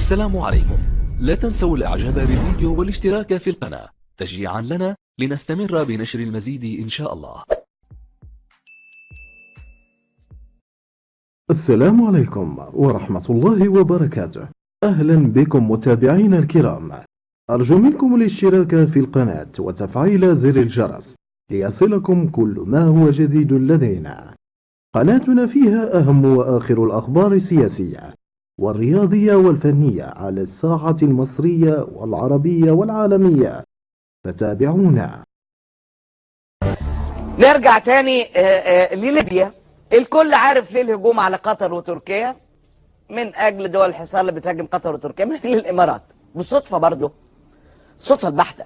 السلام عليكم. لا تنسوا الاعجاب بالفيديو والاشتراك في القناة تشجيعا لنا لنستمر بنشر المزيد إن شاء الله. السلام عليكم ورحمة الله وبركاته. أهلا بكم متابعينا الكرام، أرجو منكم الاشتراك في القناة وتفعيل زر الجرس ليصلكم كل ما هو جديد لدينا. قناتنا فيها أهم وآخر الأخبار السياسية والرياضية والفنية على الساحة المصرية والعربية والعالمية، فتابعونا. نرجع تاني لليبيا. الكل عارف ليه الهجوم على قطر وتركيا، من اجل دول الحصار اللي بتهاجم قطر وتركيا من اجل الامارات. بالصدفه برضه، صدفه البحته،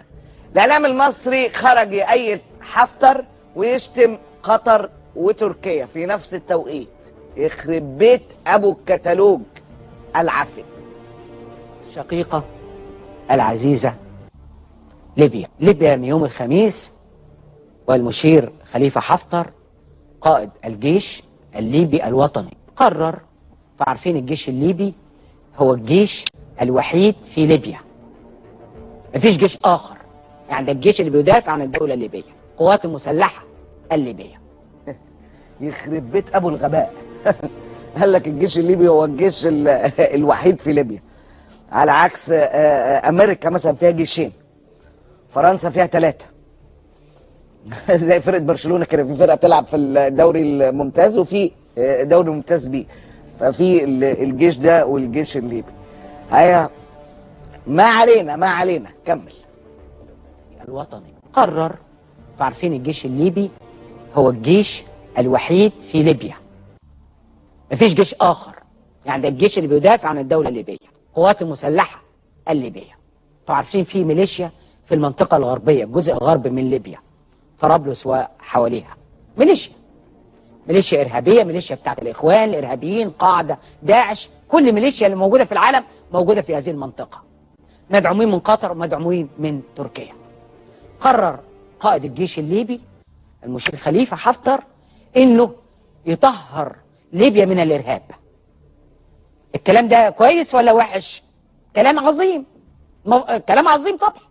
الاعلام المصري خرج يأيد حفتر ويشتم قطر وتركيا في نفس التوقيت. يخرب بيت ابو الكتالوج العفن. شقيقة العزيزة ليبيا من يوم الخميس، والمشير خليفة حفتر قائد الجيش الليبي الوطني قرر، فعارفين الجيش الليبي هو الجيش الوحيد في ليبيا، مفيش جيش آخر، يعني ده الجيش اللي بيدافع عن الدولة الليبية، القوات المسلحة الليبية. يخرب بيت ابو الغباء. قال لك الجيش الليبي هو الجيش الوحيد في ليبيا، على عكس امريكا مثلا فيها جيشين، فرنسا فيها 3. زي فرقه برشلونه كده، في فرقه بتلعب في الدوري الممتاز وفي دوري ممتاز بي، ففي الجيش ده والجيش الليبي. هيا ما علينا كمل. الوطني قرر، فعارفين الجيش الليبي هو الجيش الوحيد في ليبيا، مفيش جيش آخر، يعني ده الجيش اللي بيدافع عن الدولة الليبية، القوات المسلحة الليبية. فعارفين في ميليشيا في المنطقة الغربية، الجزء الغربي من ليبيا، طرابلس وحواليها، ميليشيا إرهابية، ميليشيا بتاعت الإخوان الإرهابيين، قاعدة، داعش، كل ميليشيا اللي موجودة في العالم موجودة في هذه المنطقة، مدعومين من قطر ومدعومين من تركيا. قرر قائد الجيش الليبي المشير خليفة حفتر إنه يطهر ليبيا من الإرهاب. الكلام ده كويس ولا وحش؟ كلام عظيم، كلام عظيم طبعا.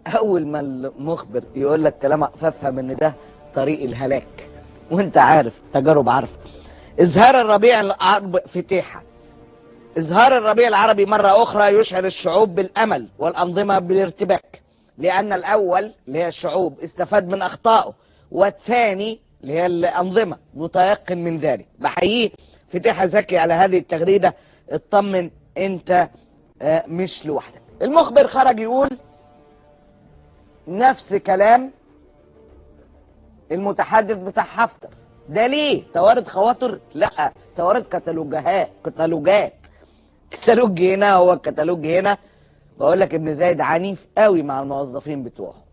اول ما المخبر يقول لك كلام فافهم ان ده طريق الهلاك، وانت عارف تجارب عارفه. ازهار الربيع العربي فتيحه، ازهار الربيع العربي مره اخرى يشعر الشعوب بالامل والانظمه بالارتباك، لان الاول اللي هي الشعوب استفاد من اخطائه، والثاني اللي هي الانظمه متيقن من ذلك. بحييه فتيحه زكي على هذه التغريده. اطمن انت مش لوحدك. المخبر خرج يقول نفس كلام المتحدث بتاع حفتر. ده ليه؟ توارد خواطر؟ لا، توارد كتالوجات. كتالوج هنا هو الكتالوج هنا. بقول لك ابن زايد عنيف قوي مع الموظفين بتوعه.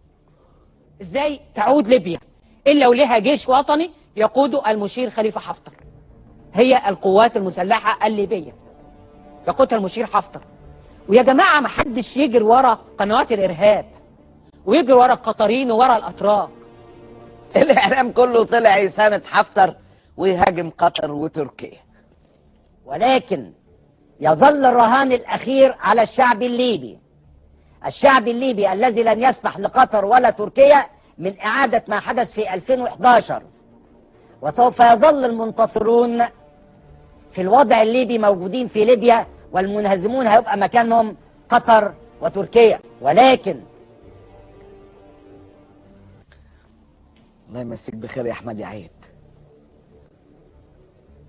ازاي تعود ليبيا الا ولها جيش وطني يقوده المشير خليفة حفتر؟ هي القوات المسلحة الليبية يقودها المشير حفتر. ويا جماعة ما حدش يجري ورا قنوات الارهاب ويجري ورا القطريين وورا الاتراك. الاعلام كله طلع يساند حفتر ويهاجم قطر وتركيا، ولكن يظل الرهان الأخير على الشعب الليبي. الشعب الليبي الذي لن يسمح لقطر ولا تركيا من إعادة ما حدث في 2011، وسوف يظل المنتصرون في الوضع الليبي موجودين في ليبيا، والمنهزمون هيبقى مكانهم قطر وتركيا. ولكن الله يمسيك بخير يا احمد يا عيد،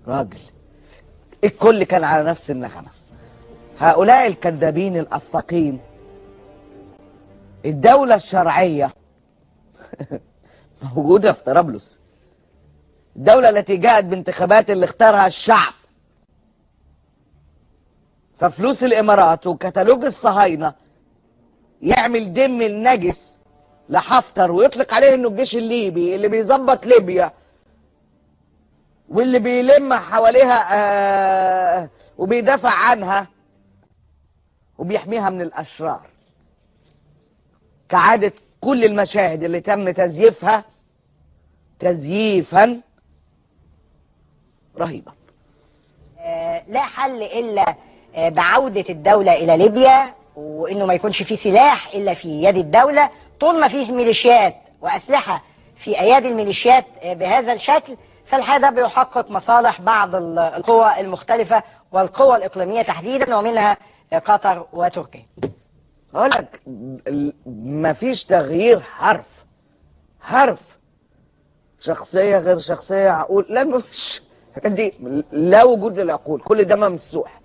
راجل. الكل كان على نفس النغمه. هؤلاء الكذابين الافاقين، الدوله الشرعيه موجوده في طرابلس، الدوله التي جاءت بانتخابات اللي اختارها الشعب. ففلوس الامارات وكتالوج الصهاينه يعمل دم النجس لحفتر ويطلق عليه انه الجيش الليبي اللي بيظبط ليبيا واللي بيلم حواليها وبيدافع عنها وبيحميها من الاشرار، كعادة كل المشاهد اللي تم تزييفها تزييفا رهيبا. لا حل إلا بعودة الدولة إلى ليبيا، وإنه ما يكونش في سلاح إلا في يد الدولة. طول ما فيش ميليشيات وأسلحة في أيادي الميليشيات بهذا الشكل، فالحقيقة ده بيحقق مصالح بعض القوى المختلفة والقوى الإقليمية تحديدا، ومنها قطر وتركيا. اقول لك مفيش تغيير حرف شخصيه غير شخصيه، عقول، لا مش دي لا وجود للعقول، كل ده ممسوح.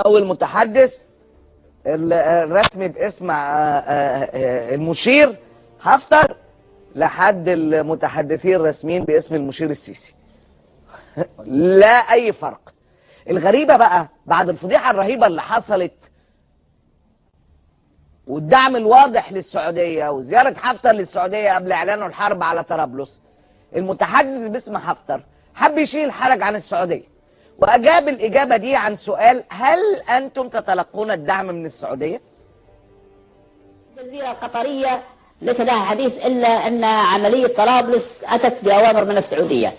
او المتحدث الرسمي باسم المشير حفتر لحد المتحدثين الرسميين باسم المشير السيسي، لا اي فرق. الغريبه بقى بعد الفضيحه الرهيبه اللي حصلت والدعم الواضح للسعودية وزيارة حفتر للسعودية قبل إعلانه الحرب على طرابلس، المتحدث باسم حفتر حب يشيل الحرج عن السعودية، وأجاب الإجابة دي عن سؤال: هل أنتم تتلقون الدعم من السعودية؟ الجزيرة القطرية ليس لها حديث إلا أن عملية طرابلس أتت بأوامر من السعودية،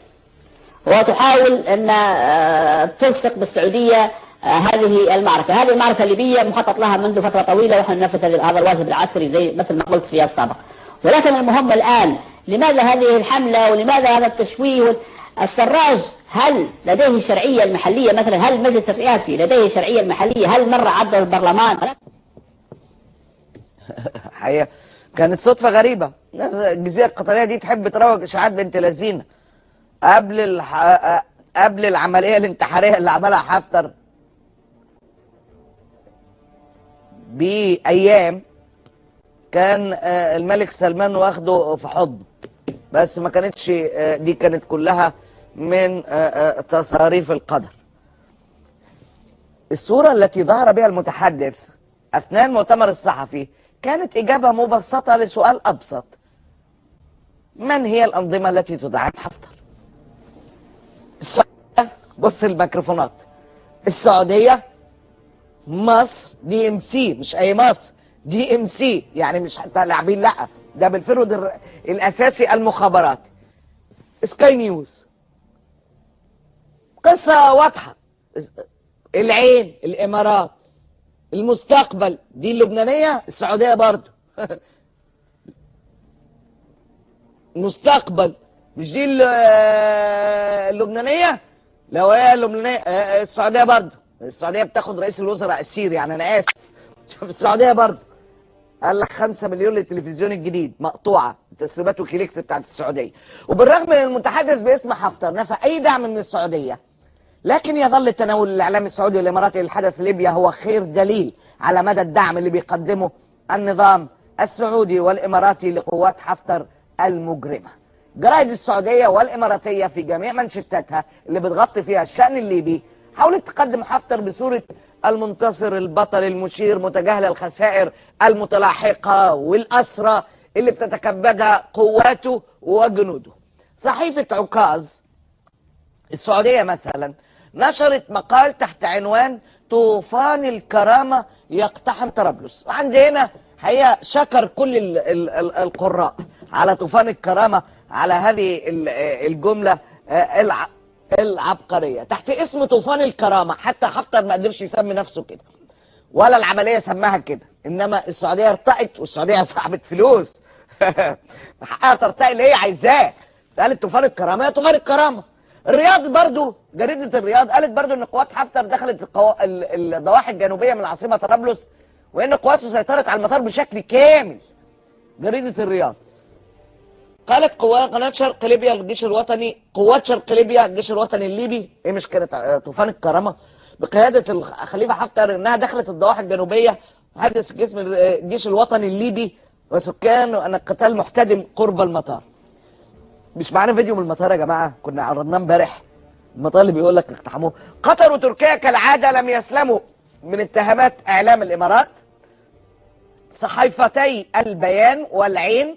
وتحاول أن تلصق بالسعودية هذه المعركة. هذه المعركة الليبية مخطط لها منذ فترة طويلة، ونحن ننفذ هذا الواجب العسكري زي مثل ما قلت في السابق. ولكن المهم الآن، لماذا هذه الحملة ولماذا هذا التشويه؟ السراج هل لديه الشرعية المحلية؟ مثلا هل المجلس الرئاسي لديه الشرعية المحلية؟ هل مر عبر البرلمان؟ حقيقة كانت صدفة غريبة. الجزيرة القطرية دي تحب تروج إشاعات بنت لذينة. قبل العملية الانتحارية اللي عملها حفتر بأيام كان الملك سلمان واخده في حضن، بس ما كانتش دي، كانت كلها من تصاريف القدر. الصورة التي ظهر بها المتحدث أثناء المؤتمر الصحفي كانت إجابة مبسطة لسؤال أبسط: من هي الأنظمة التي تدعم حفتر؟ السعودية، بص الميكروفونات، السعودية، مصر، دي ام سي، مش اي مصر، دي ام سي، يعني مش حتى لاعبين، لا ده بالفرد الاساسي المخابرات، سكاي نيوز، قصة واضحة، العين، الامارات، المستقبل، دي اللبنانية، السعودية برضو مستقبل، مش دي اللبنانية، لو هي اللبنانية السعودية برضو. السعودية بتاخد رئيس الوزراء السيري، يعني أنا آسف، في السعودية برضه قال لك 5 مليون للتلفزيون الجديد مقطوعة، تسريبات ويكيليكس بتاعت السعودية. وبالرغم من المتحدث باسم حفتر نفى أي دعم من السعودية، لكن يظل تناول الإعلام السعودي والإماراتي للحدث في ليبيا هو خير دليل على مدى الدعم اللي بيقدمه النظام السعودي والإماراتي لقوات حفتر المجرمة. جرائد السعودية والإماراتية في جميع منشطاتها اللي بتغطي فيها الشأن الليبي حاولت تقدم حفتر بصورة المنتصر البطل المشير متجاهل الخسائر المتلاحقة والأسرى اللي بتتكبدها قواته وجنوده. صحيفة عكاظ السعودية مثلا نشرت مقال تحت عنوان طوفان الكرامة يقتحم طرابلس، وعند هنا هي شكر كل القراء على طوفان الكرامة على هذه الجملة العبقرية تحت اسم طوفان الكرامة. حتى حفتر ما قدرش يسمي نفسه كده ولا العملية سماها كده، انما السعودية ارتقت، والسعودية صاحبة فلوس حقها ترتقي اللي هي عايزاه، قالت طوفان الكرامة يا طوفان الكرامة. الرياض برضو، جريدة الرياض قالت برضو ان قوات حفتر دخلت الضواحي الجنوبية من العاصمة طرابلس، وان قواته سيطرت على المطار بشكل كامل. جريدة الرياض قالت قناة شرق ليبيا الجيش الوطني، قوات شرق ليبيا الجيش الوطني الليبي، ايه مش كانت طوفان الكرامة بقيادة الخليفة حفتر انها دخلت الضواحي الجنوبية، حدث جسم الجيش الوطني الليبي وسكان ان القتال محتدم قرب المطار. مش معانا فيديو من المطار يا جماعة؟ كنا عرضناه امبارح، المطار اللي بيقول لك اقتحموه. قطر وتركيا كالعادة لم يسلموا من اتهامات اعلام الامارات. صحيفتي البيان والعين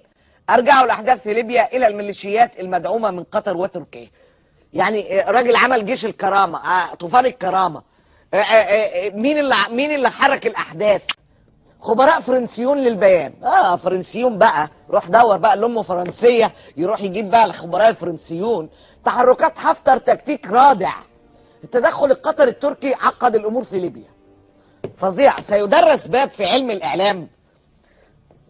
ارجعوا الاحداث في ليبيا الى الميليشيات المدعومه من قطر وتركيا. يعني راجل عمل جيش الكرامه، طوفان الكرامه، مين اللي حرك الاحداث؟ خبراء فرنسيون للبيان. فرنسيون بقى، روح دور بقى اللي امه فرنسيه يروح يجيب بقى الخبراء الفرنسيون. تحركات حفتر تكتيك رادع. التدخل القطري التركي عقد الامور في ليبيا. فظيع. سيدرس باب في علم الإعلام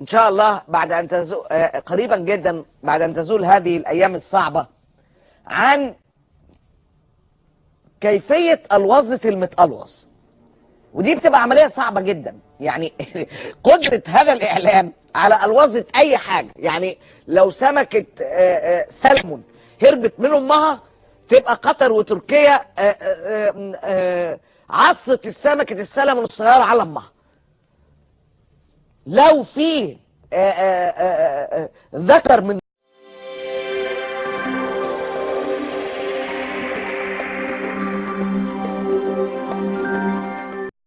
إن شاء الله بعد أن تزول قريبا جدا، بعد أن تزول هذه الأيام الصعبة، عن كيفية الوظة المتقلوص. ودي بتبقى عملية صعبة جدا، يعني قدرة هذا الإعلام على الوظة أي حاجة. يعني لو سمكة سلمون هربت من أمها، تبقى قطر وتركيا عصت السمكة السلمون الصغيرة على أمها. لو في ذكر من